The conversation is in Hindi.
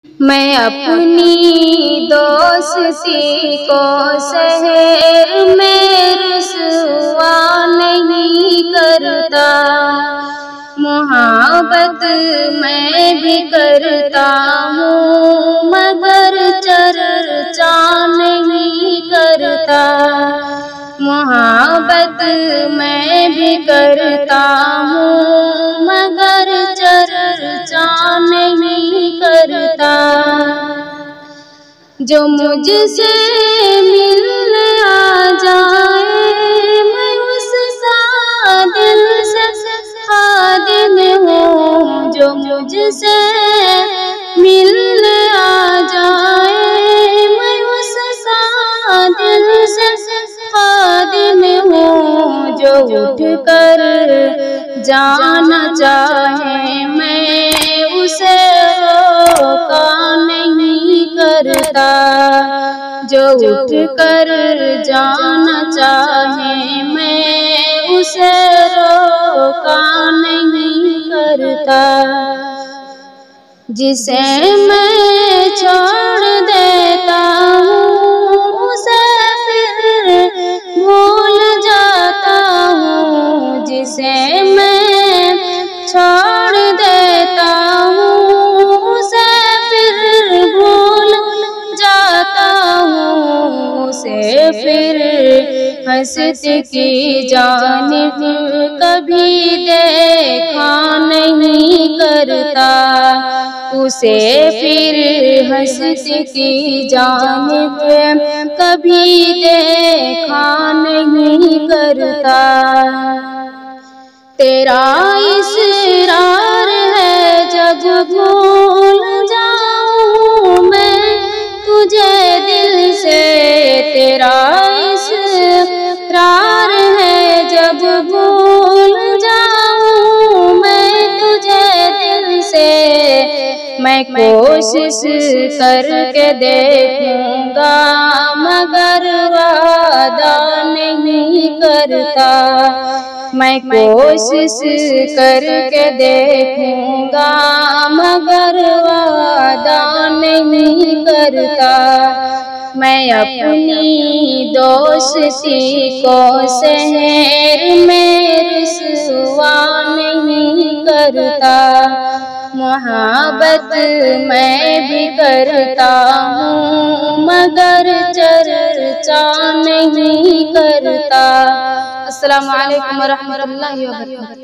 मैं अपनी दोस्ती को शहर में रुसवा नहीं करता, मोहब्बत मैं भी करता हूँ मगर चर्चा नहीं करता। मोहब्बत मैं भी करता हूँ मगर चर्चा नहीं करता। जो मुझसे मिलने आ जाए मैं उसका दिल से खादिम हूँ। जो मुझसे मिलने आ जाए मैं उसका दिल से खादिम हूँ। जो उठ कर जाना चाहे मैं उसे रोका नहीं करता। जो उठ कर जाना चाहे मैं उसे रोका नहीं करता। जिसे मैं छोड़ देता हूँ उसे फिर भूल जाता हूँ। जिसे मैं छोड़ देता हूँ उसे फिर भूल जाता हूँ। उसे फिर हंसती की जानिब कभी देखा नहीं करता। उसे फिर हंसती की जानिब कभी देखा नहीं करता। तेरा इसरार है जब भूल जाऊं मैं तुझे दिल से। तेरा इसरार है जब भूल जाऊं मैं तुझे दिल से। मैं कोशिश करके देखूंगा मगर वादा नहीं करता। मैं कोशिश करके देखूंगा मगर वादा नहीं करता। मैं अपनी दोस्ती को शहर में रुसवा नहीं करता। मोहब्बत मैं भी करता हूँ मगर चर्चा नहीं करता। अस्सलामु अलैकुम व रहमतुल्लाहि व बरकातहू।